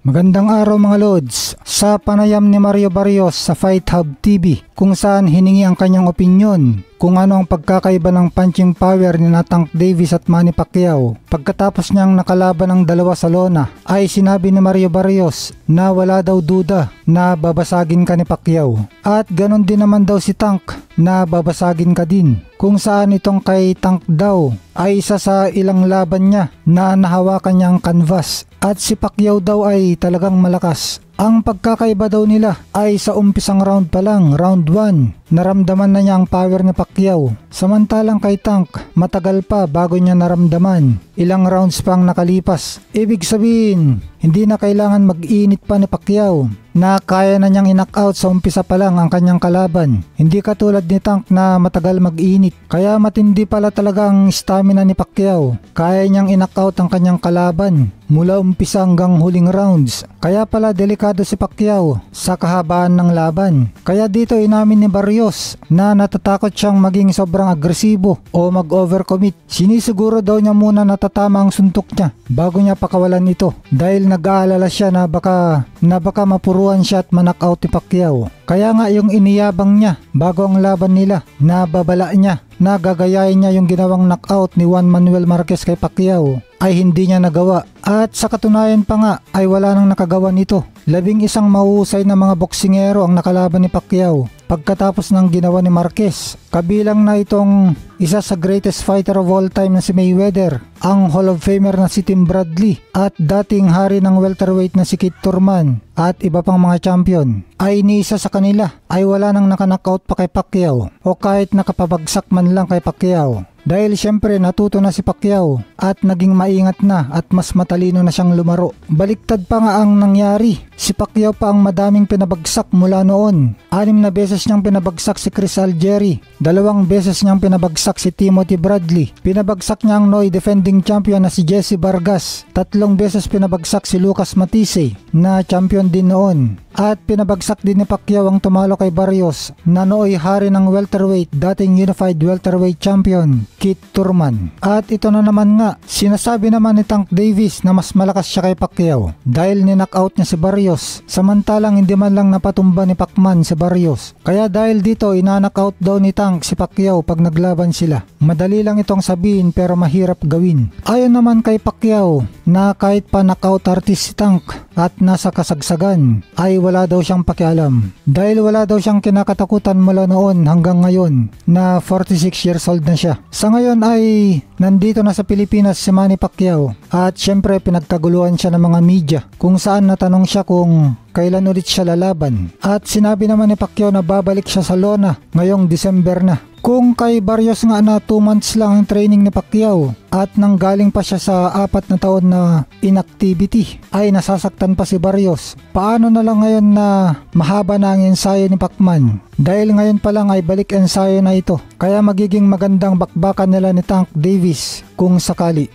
Magandang araw mga Lods, sa panayam ni Mario Barrios sa Fight Hub TV kung saan hiningi ang kanyang opinyon kung ano ang pagkakaiba ng punching power ni Tank Davis at Manny Pacquiao. Pagkatapos niyang nakalaban ng dalawa sa lona ay sinabi ni Mario Barrios na wala daw duda na babasagin ka ni Pacquiao. At ganon din naman daw si Tank na babasagin ka din. Kung saan itong kay Tank daw ay isa sa ilang laban niya na nahawakan niya ang canvas. At si Pacquiao daw ay talagang malakas. Ang pagkakaiba daw nila ay sa umpisang round pa lang, round 1, naramdaman na niya ang power ni Pacquiao. Samantalang kay Tank, matagal pa bago niya naramdaman. Ilang rounds pang nakalipas. Ibig sabihin, hindi na kailangan mag-init pa ni Pacquiao na kaya na niyang i-knockout sa umpisa pa lang ang kanyang kalaban. Hindi katulad ni Tank na matagal mag-init. Kaya matindi pala talaga ang stamina ni Pacquiao. Kaya niyang i-knockout ang kanyang kalaban mula umpisa hanggang huling rounds. Kaya pala delikado si Pacquiao sa kahabaan ng laban. Kaya dito inamin ni Barrios na natatakot siyang maging sobrang agresibo o mag-overcommit. Sinisiguro daw niya muna natatama ang suntok niya bago niya pakawalan ito dahil nag-aalala siya na baka mapuruan siya at ma-knockout ni Pacquiao. Kaya nga yung iniyabang niya bago ang laban nila na babala niya na gagayahin niya yung ginawang knockout ni Juan Manuel Marquez kay Pacquiao ay hindi niya nagawa. At sa katunayan pa nga ay wala nang nakagawa nito. 11 mahusay na mga boksingero ang nakalaban ni Pacquiao pagkatapos ng ginawa ni Marquez. Kabilang na itong isa sa greatest fighter of all time na si Mayweather, ang Hall of Famer na si Tim Bradley at dating hari ng welterweight na si Keith Thurman at iba pang mga champion. Ay ni isa sa kanila ay wala nang nakanockout pa kay Pacquiao o kahit nakapabagsak man lang kay Pacquiao. Dahil syempre natuto na si Pacquiao at naging maingat na at mas matalino na siyang lumaro. Baliktad pa nga ang nangyari. Si Pacquiao pa ang madaming pinabagsak mula noon. 6 na beses niyang pinabagsak si Chris Algieri. 2 beses niyang pinabagsak si Timothy Bradley. Pinabagsak niya ang Noy defending champion na si Jesse Vargas. 3 beses pinabagsak si Lucas Matthysse na champion din noon. At pinabagsak din ni Pacquiao ang tumalo kay Barrios na nooy hari ng welterweight, dating unified welterweight champion, Keith Thurman. At ito na naman nga, sinasabi naman ni Tank Davis na mas malakas siya kay Pacquiao dahil ni-knockout niya si Barrios, samantalang hindi man lang napatumba ni Pacman si Barrios. Kaya dahil dito ina-knockout daw ni Tank si Pacquiao pag naglaban sila. Madali lang itong sabihin pero mahirap gawin. Ayon naman kay Pacquiao na kahit pa knockout artist si Tank at nasa kasagsagan ay wala daw siyang pakialam dahil wala daw siyang kinakatakutan mula noon hanggang ngayon na 46 years old na siya. Sa ngayon ay nandito na sa Pilipinas si Manny Pacquiao at syempre pinagkaguluhan siya ng mga media kung saan natanong siya kung kailan ulit siya lalaban. At sinabi naman ni Pacquiao na babalik siya sa lona ngayong December na. Kung kay Barrios nga na 2 months lang ang training ni Pacquiao at nanggaling pa siya sa 4 na taon na inactivity ay nasasaktan pa si Barrios, paano na lang ngayon na mahaba na ang ensayo ni Pacman? Dahil ngayon pa lang ay balik ensayo na ito, kaya magiging magandang bakbakan nila ni Tank Davis kung sakali.